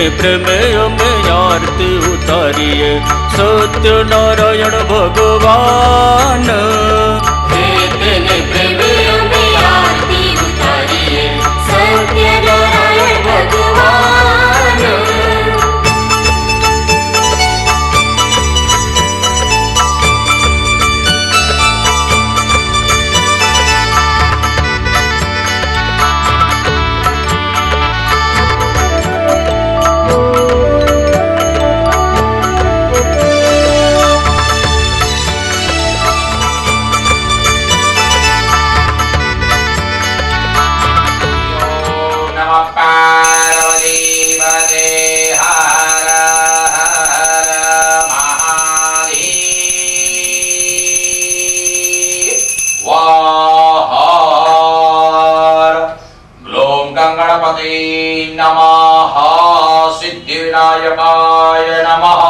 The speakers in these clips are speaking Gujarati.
પ્રેમે અમે આરતી ઉતારીએ સત્યનારાયણ ભગવાન. તેને પ્રેમે અમે આરતી ઉતારીએ સત્યનારાયણ ભગવાન. सिद्धिविनायकाय नमः.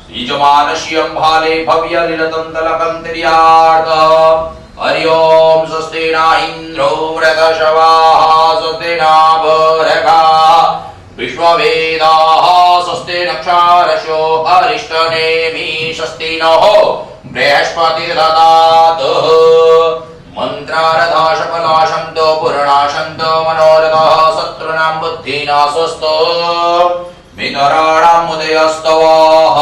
श्रीजमानश्यं भाले भव्य लीलतन्तलकं तिर्यार्थ. हरि ओम स्वस्ति न इन्द्रो वृधशवाः स्वस्ति न भरगाः विश्ववेदाः स्वस्ति नक्षत्रशो अरिष्टनेमि स्वस्ति नः बृहस्पतिर्दधातु. मंत्रारधाशफलाशन्तो पूर्णाशन्तो मनोरथः शत्रूणां बुद्धिनाशोऽस्तु मितराणाम् उदयस्तवः.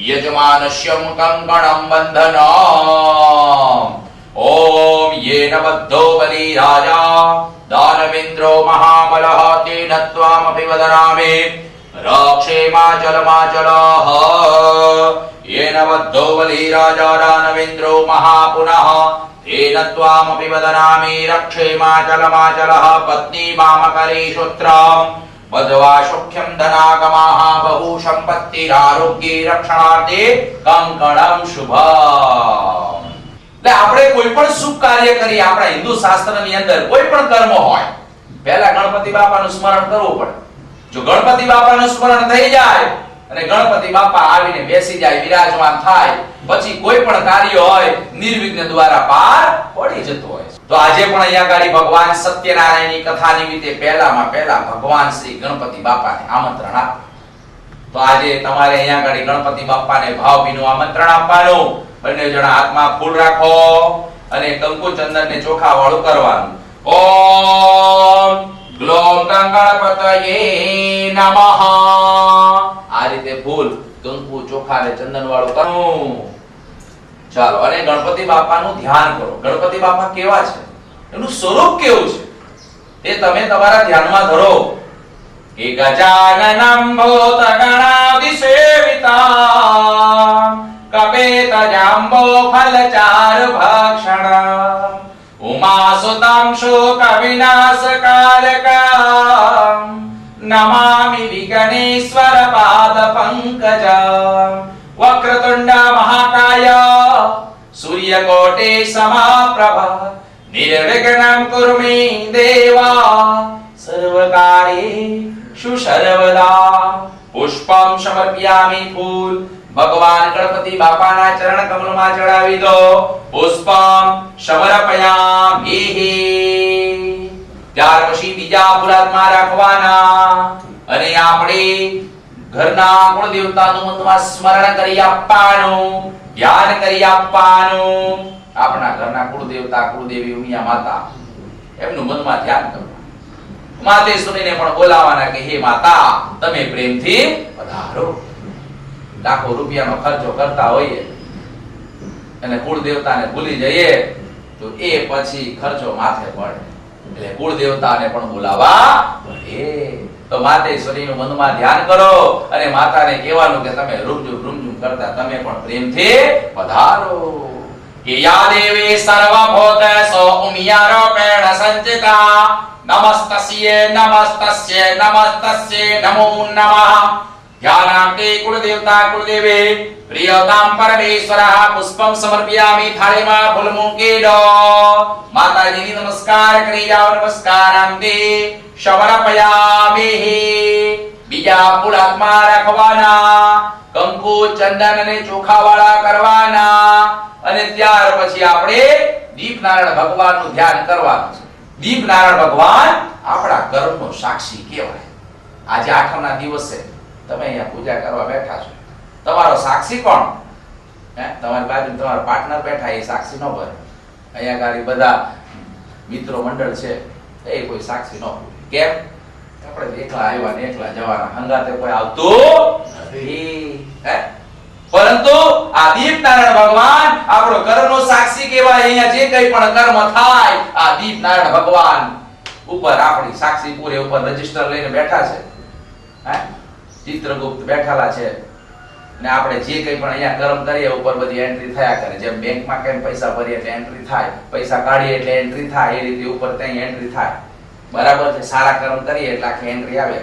यजमानस्यं कङ्कणं बन्धनाम्. ॐ येन बद्धो बलिराजा दानवेन्द्रो महाबलः तेन त्वामपि वदनामि रक्षेमाचलमाचलः. येन बद्धो बलिराजा दानवेन्द्रो महापुनः तेन त्वामपि वदनामि रक्षेमाचलमाचलः. पत्नी मामकरीशोत्रम् वधवा सुख्यं धनागमाः बहु संपत्तिरारोग्ये रक्षणार्थे कंकणं शुभम्. એટલે આપણે કોઈ પણ શુભ કાર્ય કરી આપણા હિન્દુ શાસ્ત્રની અંદર કોઈ પણ કર્મ હોય પહેલા ગણપતિ બાપાનું સ્મરણ કરવું પડે. જો ગણપતિ બાપાનું સ્મરણ થઈ જાય અને ગણપતિ બાપા આવીને બેસી જાય વિરાજમાન થાય પછી કોઈ પણ કાર્ય હોય નિર્વિઘ્ન દ્વારા પાર પડી જતું હોય. તો આજે પણ અહીંયા ગાડી ભગવાન સત્યનારાયણની કથા નિમિત્તે પહેલામાં પહેલા ભગવાન શ્રી ગણપતિ બાપાને આમંત્રણ આપો. તો આજે તમારે અહીંયા ગાડી ગણપતિ બાપાને ભાવભીનું આમંત્રણ આપવાનું. બંને જણા હાથમાં ફૂલ રાખો અને કંકુ ચંદનને ચોખા વાળું કરવાનું. ઓમ ગ્લોમ ગંગણપતયે નમઃ. આ રીતે ફૂલ કંકુ ચોખા અને ચંદન વાળું કરવું. ચાલો અને ગણપતિ બાપાનું ધ્યાન કરો. ગણપતિ બાપા કેવા છે, એનું સ્વરૂપ કેવું છે તે તમે તમારા ધ્યાનમાં ધરો. કે ગજાનનં ભૂતગણાધિસેવિતા કપેતજાંબો ફલચાર ભક્ષણ ઉમાસુતાં શોકવિનાશકારકં નમામિ વિઘ્નેશ્વર પાદ પંકજં. વક્રતુંડ મહાકાય સૂર્યકોટે સમપ્રભ નિર્વિઘ્नं કુરુ મે દેવા સર્વકાર્યેષુ સર્વદા. પુષ્પં સમર્પયામિ. ફૂલ ભગવાન ગણપતિ બાપાના ચરણ કમલમાં ચડાવી દો. પુષ્પમ સમર્પયામિ. ત્યાર પછી બીજા ફૂલામાં રાખવાના અને આપણે ઘરના કુળ દેવતાનું મનમાં સ્મરણ કરી આપવાનું, ધ્યાન કરી આપવાનું. આપણા ઘરના કુળ દેવતા કુળદેવી ઉમિયા માતા એમનું મનમાં ધ્યાન કરવાનું. માતેશ્વરીને પણ બોલાવાના કે હે માતા તમે પ્રેમથી પધારો. લાખો રૂપિયાનો ખર્ચો કરતા હોઈએ અને કુળ દેવતાને ભૂલી જઈએ તો એ પછી ખર્ચો માથે પડે. એટલે કુળ દેવતાને પણ બોલાવા પડે. તો માતેશ્વરીનું મનમાં ધ્યાન કરો અને માતાને કહેવાનું કે તમે રૂમઝૂમ કરતા તમે પણ પ્રેમથી પધારો. કે યા દેવી સર્વભૂતેષુ ઉમિયારૂપેણ સંચિતા નમસ્તસ્યે નમસ્તસ્યે નમસ્તસ્યે નમો નમઃ. ધ્યાનાર્થે કુળદેવતા કુળદેવી પ્રિયતામ પરમેશ્વરઃ પુષ્પમ સમર્પયામિ. થાળીમાં ફૂલ મૂકી દો. માતાજીની નમસ્કાર કરી જાઓ. નમસ્કારાંતે સમર્પયામિ. બીજા ફૂલ હાથમાં રાખવાના. કંકુ ચંદન અને ચોખા વાળા કરવાના અને ત્યાર પછી આપણે દીપનારાયણ ભગવાનનું ધ્યાન કરવાનું છે. દીપનારાયણ ભગવાન આપણા કર્મનો સાક્ષી કહેવાય. આજે આઠમના દિવસે તમે અહીંયા પૂજા કરવા બેઠા છો, તમારો સાક્ષી કોણ? તમારી બાજુ તમારો પાર્ટનર બેઠા, એ સાક્ષી ન ભરે. અહીંયા ગાડી બધા મિત્રો મંડળ છે, એ કોઈ સાક્ષી ન ભરે. કેમ? આપણે એકલા આવ્યા ને એકલા જવાના, હંગાતે કોઈ આવતું નથી. પરંતુ આ દીપનારાયણ ભગવાન આપણો કર્મનો સાક્ષી કહેવાય. અહીંયા જે કંઈ પણ કર્મ થાય, આ દીપનારાયણ ભગવાન ઉપર આપણી સાક્ષી પૂરે ઉપર રજીસ્ટર લઈને બેઠા છે. ચિત્રગુપ્ત બેઠાલા છે, ને આપણે જે કંઈ પણ અહીંયા કર્મ કરીએ ઉપર બધી એન્ટ્રી થયા કરે. જેમ બેંકમાં કેમ પૈસા ભરીએ એટલે એન્ટ્રી થાય, પૈસા કાઢીએ એટલે એન્ટ્રી થાય, એ રીતે ઉપર ત્યાં એન્ટ્રી થાય. બરાબર છે? સારા કર્મ કરીએ એટલે આખી એન્ટ્રી આવે.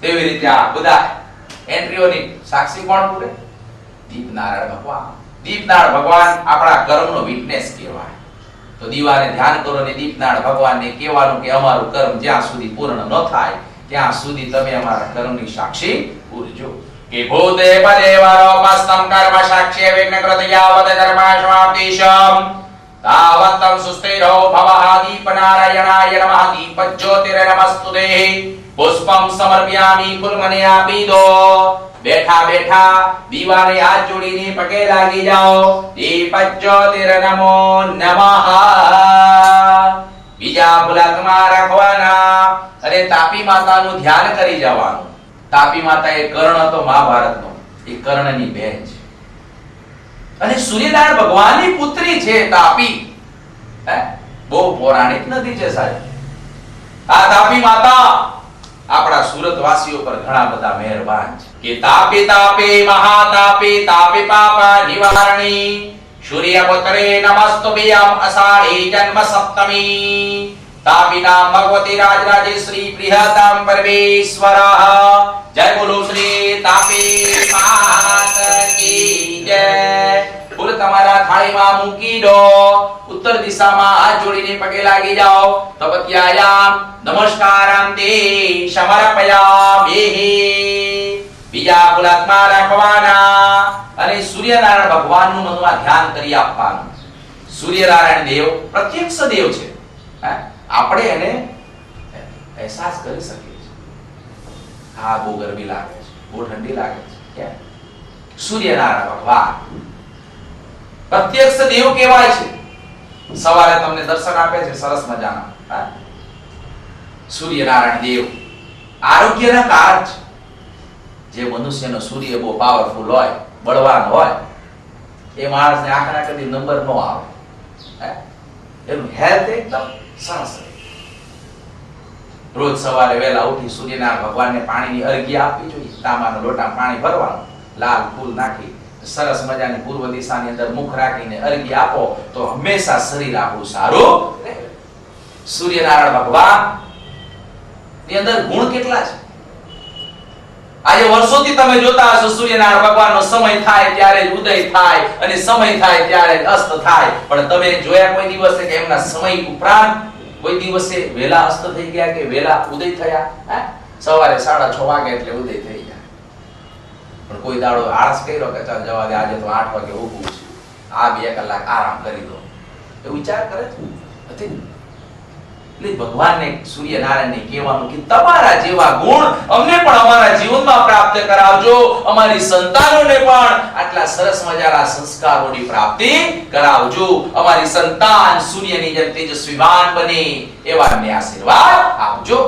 તેવી રીતે આ બધા એન્ટ્રીઓની સાક્ષી કોણ પૂરે? દીપનારાયણ ભગવાન. દીપનારાયણ ભગવાન આપણા કર્મનો વિટનેસ કહેવાય. તો દીવાને ધ્યાન કરો ને દીપનારાયણ ભગવાનને કહેવાનું કે અમારું કર્મ જ્યાં સુધી પૂર્ણ ન થાય ત્યાં સુધી તમે અમારા કર્મની સાક્ષી પૂરજો. કે ભૂતે પદેવરોપસ્તમ કર્મ સાક્ષ્ય વિઘ્નકૃત યાવત કર્માશ્વાપ્તિશમ તાવત્તમ સુસ્થિરો ભવઃ દીપનારાયણાય નમઃ દીપજ્યોતિર્નમસ્તુતે પુષ્પમ સમર્પયામિ ફૂલમને આપી દો. બેઠા બેઠા દીવાને હાથ જોડીને પગે લાગી જાઓ. દીપજ્યોતિર્નમો નમઃ. બીજા ભૂલાકમાં રાખવાના અને તાપી માતાનું ધ્યાન કરી જવાનું. તાપી માતા એ કર્ણ તો મહાભારતનો, એ કર્ણની બહેન છે અને સૂર્યનારાયણ ભગવાનની પુત્રી છે તાપી. બહુ પૌરાણિક નદી છે સાહેબ. આ તાપી માતા આપણા સુરતવાસીઓ પર ઘણા બધા મહેરબાન છે. કે તાપે તાપે મહાતાપે તાપે પાપા નિવારણી સૂર્યપુત્રે નમસ્તુભ્યં અષાઢી જન્મ સપ્તમી તાપિના ભગવતી રાજરાજેશ્રી પ્રિયતામ પરમેશ્વરઃ. જય બોલો શ્રી તાપી માત કી જય. ફૂલ તમારા થાળીમાં મૂકી દો. ઉત્તર દિશામાં હાથ જોડીને પગે લાગી જાઓ. તપત્યાયામ નમસ્કારામ તે સમર્પયામિ. બીજા ફૂલાત્મા રાખવાના અને સૂર્યનારાયણ ભગવાનનું મનમાં ધ્યાન કરી આપવાનું. સૂર્યનારાયણ દેવ પ્રત્યક્ષ દેવ છે. આપણે એને અહેસાસ કરી શકીએ છીએ. હા, બહુ ગરમી લાગે છે, બહુ ઠંડી લાગે છે. સૂર્યનારાયણ ભગવાન પ્રત્યક્ષ દેવ કહેવાય છે. સવારે તમને દર્શન આપે છે સરસ મજાના. સૂર્યનારાયણ દેવ આરોગ્યના કારક છે. જે મનુષ્યનો સૂર્ય બહુ પાવરફુલ હોય, બળવાન હોય, એ માણસને આંખના કદી નંબર ન આવે. એનું હેલ્થ એકદમ સરસ રહે. રોજ સવારે વહેલા ઉઠી સૂર્યનારાયણ ભગવાનને પાણીની અર્ઘ્ય આપવી જોઈએ. તાંબાના લોટામાં પાણી ભરવાનું, લાલ ફૂલ નાખી સરસ મજાની પૂર્વ દિશાની અંદર મુખ રાખીને અર્ઘ્ય આપો તો હંમેશા શરીર આપણું સારું રહે. સૂર્યનારાયણ ભગવાન ની અંદર ગુણ કેટલા છે. આજે વર્ષોથી તમે જોતા હશો સૂર્યનારાયણ ભગવાનનો સમય થાય ત્યારે જ ઉદય થાય અને સમય થાય ત્યારે જ અસ્ત થાય. પણ તમે જોયા કોઈ દિવસે કે એમના સમય ઉપરાંત કોઈ દિવસે વેલા અસ્ત થઈ ગયા કે વેલા ઉદય થયા? સવારે 6:30 વાગે એટલે ઉદય થઈ જાય. પણ કોઈ દાડો આળસ કર્યો કે ચાલ જવા દે, આજે તો 8 વાગે ઊભું છે, આ 2 કલાક આરામ કરી દો, એ વિચાર કરે છે? નથી. એટલે ભગવાનને સૂર્યનારાયણને કહેવાનું કે તમારા જેવા ગુણ અમને પણ અમારા જીવનમાં પ્રાપ્ત કરાવજો. અમારી સંતાનોને પણ આટલા સરસ મજાના સંસ્કારોની પ્રાપ્તિ કરાવજો. અમારી સંતાન સૂર્યની જેમ તેજસ્વીવાન બને એવા અમને આશીર્વાદ આપજો.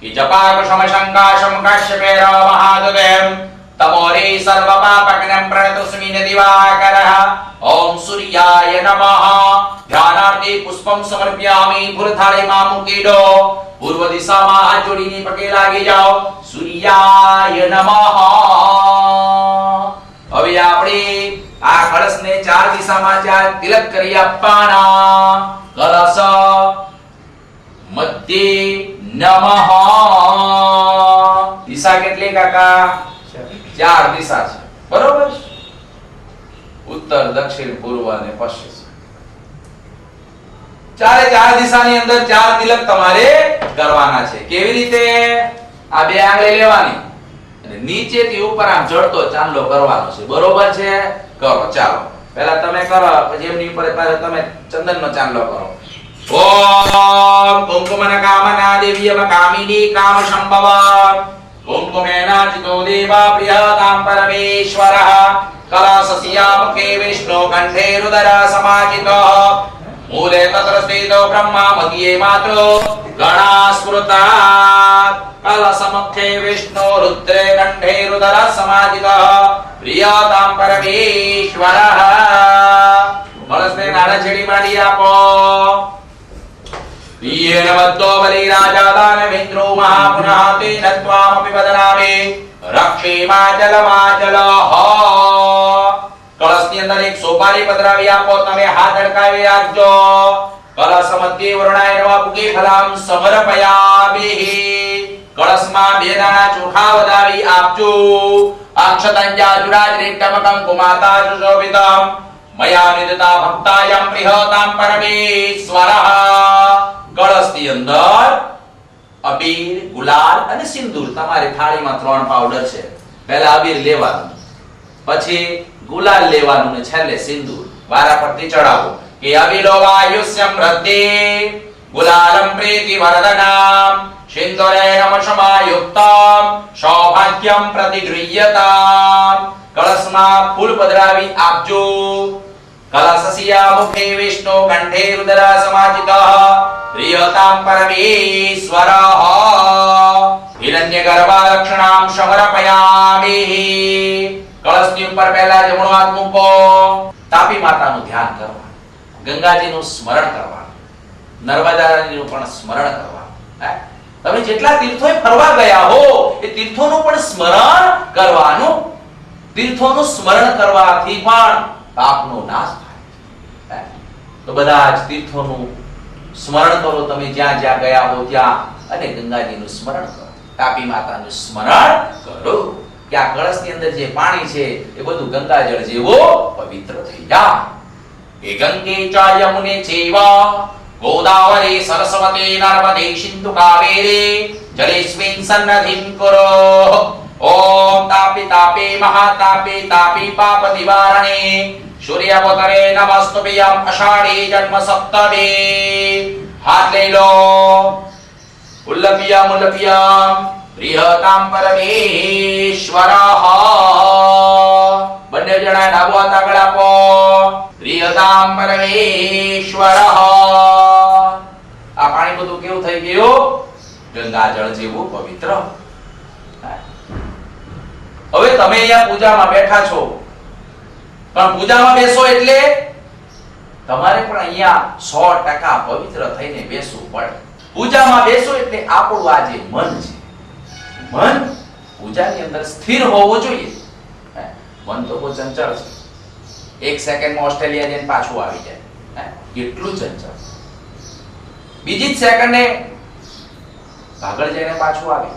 કે જપાકશમ શંકાશમ કાશ્યપેર મહાદદેવ તમોરે સર્વ પાપગ્નમ પ્રણતોસ્મિ દિવાકરઃ. ઓમ સૂર્યાય નમઃ. ધ્યાનાર્થે પુષ્પમ સમર્પયામિ. ફૂલ થાળીમાં મૂકી દો. પૂર્વ દિશામાં હાથ જોડીને પગે લાગી જાઓ. સૂર્યાય નમઃ. હવે આપણે આ કળશને 4 દિશામાં 4 તિલક કરી આપવાના. કળશ મધ્યે નમઃ. દિશા કેટલી કાકા? 4 દિશા છે, બરોબર? ઉત્તર, દક્ષિણ, પૂર્વ અને પશ્ચિમ. 4 દિશાની અંદર 4 તિલક તમારે કરવાના છે. કેવી રીતે? આ 2 આંગળી લેવાની અને નીચેથી ઉપર આમ જડતો ચાંદલો કરવાનો છે, બરોબર છે? કરો. ચાલો પહેલા તમે કરો, પછી એમની ઉપર તમે ચંદનનો ચાંદલો કરો. ઓમ કુંકુમન કામના દેવીયમ કામિની કામ સંભવા કુંકુમેનાચિતો દેવા પ્રિયતામ પરમેશ્વરઃ કલશસ્યામુખે વિષ્ણુ કંઠે રુદ્ર સમાજિતઃ મૂલે તત્ર સ્થિતો બ્રહ્મા મધ્યે માતરો ગણા સ્મૃતા કલશમુખે વિષ્ણુ રુદ્રે કંઠે રુદ્ર સમાજિતઃ પ્રિયતામ પરમેશ્વરઃ કળશને નાના છેડી માંડી આપો યેન વદ્દો બલિ રાજા દાનવેન્દ્રો મહાપુનઃ તેન ત્વામપિ વદનામિ રક્ષેમાચલમાચલઃ કળશની અંદર એક સોપારી પધરાવી આપો તમે હાથ અડકાવી રાખજો કળશ મધ્યે વરુણાય નવા પુકે ફલામ સમર્પયામિ કળશમાં બે દાણા ચોખા વધાવી આપજો અક્ષતંજાજુરાજરિક્તમકં કુમાતા સુશોભિતમ મયા નિદતા ભક્તાયમ પ્રિયતામ પરમેશ્વરઃ કળશની અંદર અબીર ગુલાલ અને સિંદૂર તમારી થાળીમાં 3 પાવડર છે પહેલા અબીર લેવાનું પછી ગુલાલ લેવાનું ને છેલ્લે સિંદૂર વારાફરતી ચડાવો કે અબીલો વાયુષ્યમ વૃદ્ધિ ગુલાલમ પ્રીતિ વર્ધનમ સિંદૂરેણ સમાયુક્તમ સૌભાગ્યમ પ્રતિગૃહ્યતામ કળશમાં ફૂલ પધરાવી આપજો કલશસ્યા મુખે વિષ્ણુ કંઠે રુદ્ર સમાજિતઃ પ્રિયતામ પરમેશ્વરઃ હિરણ્યગર્ભાલક્ષણામ સમર્પયામિ કળશની ઉપર પહેલા જમણો હાથ મૂકો તાપી માતાનું ધ્યાન કરવાનું ગંગાજીનું સ્મરણ કરવાનું નર્મદાજીનું પણ સ્મરણ કરવાનું તમે જેટલા તીર્થોએ ફરવા ગયા હો એ તીર્થોનું પણ સ્મરણ કરવાનું તીર્થોનું સ્મરણ કરવાથી પણ પાપનો નાશ થાય તો બધા જ તીર્થોનું સ્મરણ કરો તમે જ્યાં જ્યાં ગયા હો ત્યાં અને ગંગાજીનું સ્મરણ કરો તાપી માતાનું સ્મરણ કરો કે આ કળશની અંદર જે પાણી છે એ બધું ગંગાજળ જેવો પવિત્ર થઈ જાય એ ગંગે ચ યમુને ચૈવ ગોદાવરી સરસ્વતી નર્મદે સિંધુ કાવેરી જલેસ્મિન સન્નિધિં કુરુ ઓમ તાપી તાપી મહાતાપી તાપી પાપ નિવારણે સૂર્યવતરે નમસ્તુભ્યં અષાઢી જન્મ સપ્તમી હાથ લઈ લો ઉલ્લભ્યં પ્રિયતામ પરમેશ્વરઃ બંને જણા ડાબો હાથ આગળ આપો પ્રિયતામ પરમેશ્વરઃ આ પાણી બધું કેવું થઈ ગયું ગંગાજળ જેવું પવિત્ર હવે તમે અહીંયા પૂજામાં બેઠા છો પણ પૂજામાં બેસો એટલે તમારે પણ અહીંયા 100% પવિત્ર થઈને બેસવું પડે પૂજામાં બેસો એટલે આપણું આ જે મન છે મન પૂજાની અંદર સ્થિર હોવું જોઈએ મન તો બહુ ચંચળ છે એક સેકન્ડમાં ઓસ્ટ્રેલિયા જઈને પાછું આવી જાય એટલું ચંચળ બીજી જ સેકન્ડે આગળ જઈને પાછું આવી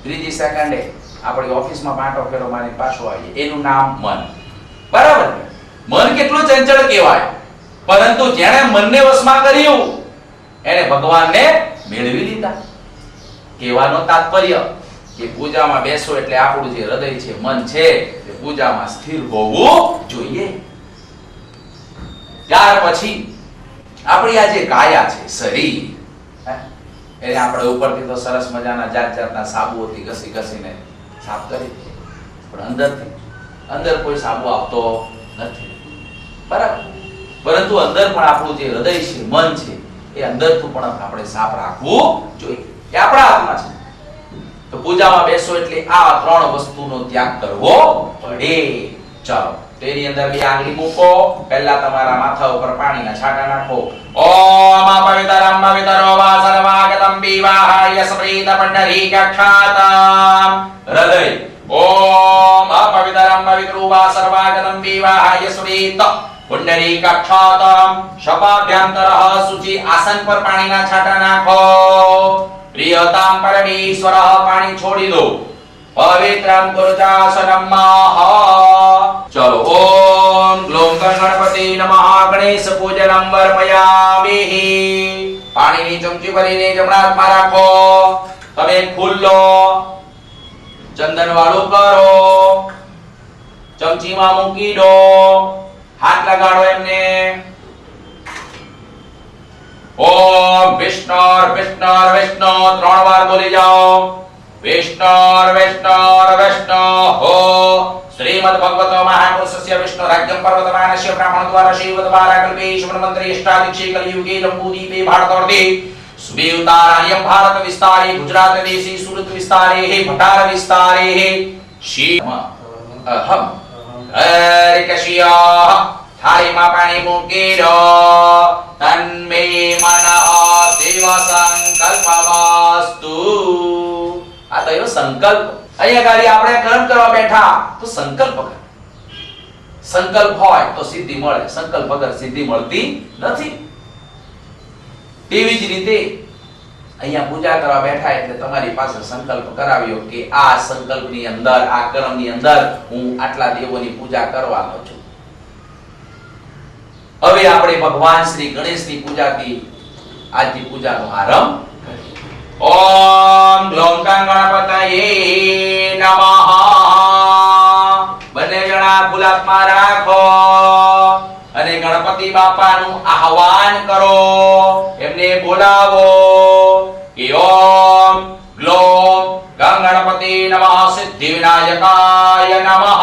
ત્રીજી સેકન્ડે આપણી ઓફિસમાં પાંટો ફેરો મારી પાછું આવી એનું નામ મન બરાબર મન કેટલું ચંચળ કહેવાય પરંતુ જેણે મનને વશમાં કર્યું એને ભગવાનને મેળવી લીધા કહેવાનો તાત્પર્ય કે પૂજામાં બેસો એટલે આપણું જે હૃદય છે મન છે એ પૂજામાં સ્થિર હોવું જોઈએ ત્યાર પછી આપણી આ જે કાયા છે શરીર એને આપણે ઉપરથી તો સરસ મજાના જાત જાતના સાબુઓથી ઘસીને સાફ કરી પણ અંદર કોઈ સાબુ આવતો નથી બરાબર પરંતુ અંદર પણ આપણું જે હૃદય છે મન છે એ અંદરથી પણ આપણે સાફ રાખવું જોઈએ એ આપણા હાથમાં છે તો પૂજામાં બેસો એટલે આ 3 વસ્તુનો ત્યાગ કરવો પડે ચાલો તેની અંદર બે આંગળી મૂકો પહેલા તમારા માથા ઉપર પાણીના છાંટા નાખો ઓમ પવિત્રમ પવિત્રો વા સર્વાગતમ વિવાહાય સ્મૃત પંડરી કક્ષાતમ હૃદય ઓમ પવિત્રમ પવિત્રો વા સર્વાગતમ વિવાહાય સ્મૃત પુંડરી કક્ષાતમ શપાભ્યંતરઃ શુચિ આસન પર પાણીના છાંટા નાખો પ્રિયતામ પરમેશ્વરઃ પાણી છોડી દો પવિત્રમ ગુરુચાસનમ ચલો ઓમ ગ્લોમ ગણપતિ નમઃ ગણેશ પૂજનમ વર્પયામિ પાણીની ચમચી ભરીને જમણા હાથમાં રાખો તમે ફૂલ લો ચંદન વાળું કરો ચમચીમાં મૂકી દો હાથ લગાડો એમને ઓમ વિષ્ણુર વિષ્ણુર વિષ્ણુ 3 વાર બોલી જાઓ. વિષ્ણુર વિષ્ણુર વિષ્ણુ હો. શ્રીમદ ભગવતો મહાપુરુષસ્ય વિષ્ણુ રાજ્યમ પર્વતમાનસ્ય બ્રાહ્મણ દ્વારા શિવ દ્વારા કલ્પે શિવન મંત્રી અષ્ટાદિક્ષે કલિયુગે લંબુદીપે ભારતોર્ધે સુબેવતારાયમ ભારત વિસ્તારે ગુજરાત દેશી સુરત વિસ્તારે હે ભટાર વિસ્તારે હે શિવ અહમ હરિકશિયા થાળીમાં પાણી મૂકી દો. તન્મે મનઃ દેવ સંકલ્પમસ્તુ. આ તો એવો સંકલ્પ. અહીંયા ગાડી આપણે કર્મ કરવા બેઠા તો સંકલ્પ કર. સંકલ્પ હોય તો સિદ્ધિ મળે, સંકલ્પ વગર સિદ્ધિ મળતી નથી. તેવી જ રીતે અહીંયા પૂજા કરવા બેઠા એટલે તમારી પાસે સંકલ્પ કરાવ્યો કે આ સંકલ્પની અંદર, આ કર્મની અંદર હું આટલા દેવોની પૂજા કરવાનો છું. હવે આપણે ભગવાન શ્રી ગણેશની પૂજાથી આજની પૂજાનો આરંભ કરીએ. ઓમ ગ્લોમ ગણપતયે નમઃ. બંને જણા ગુલાબમાં રાખો અને ગણપતિ બાપાનું આહવાન કરો. એમને બોલાવો કે ઓમ ગ્લોમ ગણપતિ નમઃ સિદ્ધિ વિનાયકાય નમઃ.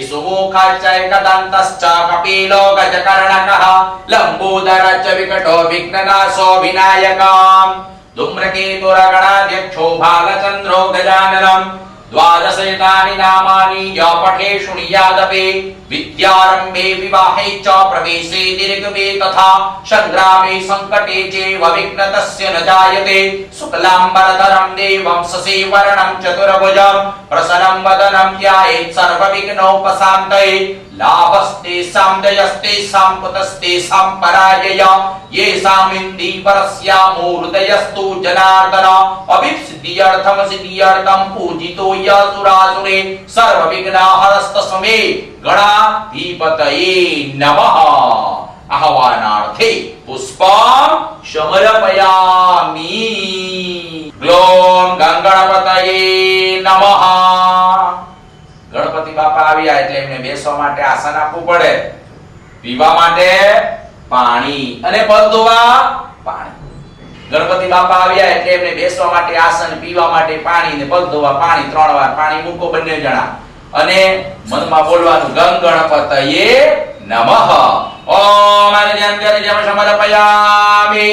સુમુખાચૈકદંતશ્ચ કપિલો ગજકર્ણકઃ લંબોદરશ્ચ વિકટો વિઘ્નનાશો વિનાયકઃ ધૂમ્રકેતુરગણાધ્યક્ષો ભાલચંદ્રો ગજાનનમ દ્વાદશેતાनि નામાनि ય પઠે શૃણુયાદપે વિદ્યારંભે વિવાહે ચ પ્રવેશે દીર્ઘવે તથા સંગ્રામે સંકટે ચેવ વિઘ્નતસ્ય ન જાયતે. શુક્લાંબરધરં દેવં શશિવર્ણં ચતુર્ભુજં પ્રસન્नं વદनं ध्यायेत् सर्वविघ्नोपशान्तये. लाभस्तेषां जयस्तेषां कुतस्तेषां पराजय येषाम् इन्दीवरस्यामो हृदयस्तु जनार्दन. अभिसिद्ध्यर्थं सिद्ध्यर्थं पूजितो यसुरासुरे सर्वविघ्नहरस्तस्मै गणाधिपतये नमः. आह्वानार्थे पुष्पं समर्पयामि. ग्लोम ગણપતયે નમઃ. ગણપતિ બાપા આવ્યા એટલે એમને બેસવા માટે આસન આપવું પડે, પીવા માટે પાણી અને પગ ધોવા પાણી. ગણપતિ બાપા આવ્યા એટલે એમને બેસવા માટે આસન, પીવા માટે પાણી ને પગ ધોવા પાણી. 3 વાર પાણી મૂકો બંને જણા અને મનમાં બોલવાનું ગંગ ગણપતયે નમઃ. ઓમ અર્ઘ્યમ સમર્પયામિ.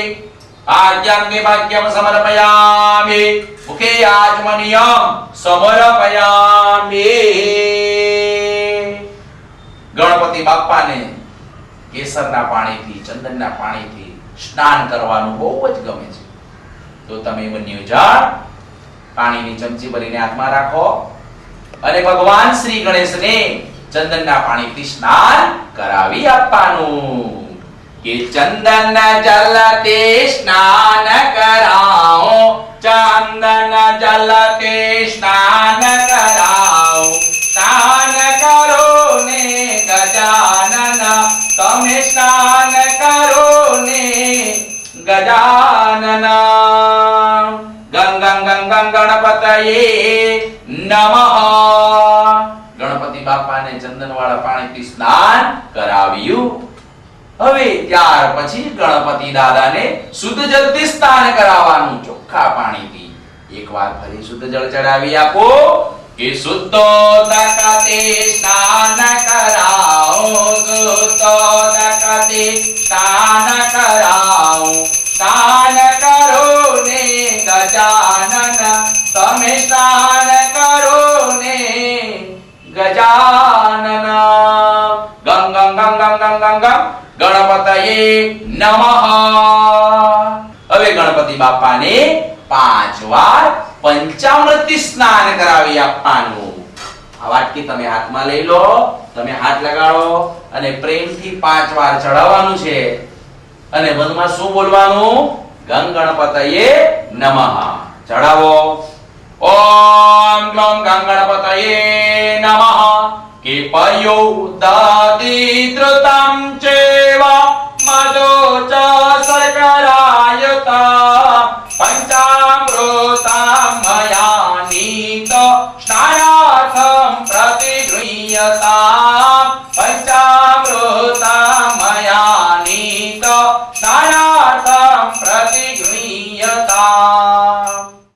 આદ્યાંગે ભાગ્યમ સમર્પયામિ. મુખે આચમનિયમ સમર્પયામિ. ગણપતિ બાપાને કેસરના પાણીથી, ચંદનના પાણીથી સ્નાન કરવાનું બહુ જ ગમે છે. તો તમે બંને જણ પાણીની ચમચી ભરીને હાથમાં રાખો અને ભગવાન શ્રી ગણેશને ચંદનના પાણીથી સ્નાન કરાવી આપવાનું. કે ચંદન જલતે સ્નાન કરાઓ, ચંદન જલતે સ્નાન કરાઓ. સ્નાન કરો ને ગજાનન, તમે સ્નાન કરો ને ગજાનન. ગંગ ગંગ ગણપતયે નમઃ. ગણપતિ બાપાને ચંદનવાળા પાણીથી સ્નાન કરાવ્યું. હવે ત્યાર પછી ગણપતિ દાદાને શુદ્ધ જળથી સ્નાન કરાવવાનું, ચોખ્ખા પાણીથી. એકવાર ફરી શુદ્ધ જળ ચડાવી આપો કે શુદ્ધોદકતે સ્નાન કરાવો, શુદ્ધોદકતે સ્નાન કરાવો. સ્નાન કરો ને ગજાનન, તમે સ્નાન કરો ને ગજાનન. ગંગ ગંગ ગંગ ગંગ ગંગ ગણપતયે નમઃ. હવે ગણપતિ બાપાને 5 વાર પંચામૃતથી સ્નાન કરાવી આપવાનું. આ વાટકી તમે હાથમાં લઈ લો, તમે હાથ લગાડો અને પ્રેમથી 5 વાર ચડાવવાનું છે અને મનમાં શું બોલવાનું? ગંગ ગણપતયે નમઃ. ચડાવો. ઓમ ગ્લોમ ગંગ ગણપતયે નમઃ. કે પયો દાદિદ્રતમ ચેવ મદો ચ શર્કરાયતા પંચામૃતમ મયા નીત સ્નાનાર્થમ પ્રતિગૃહ્યતા.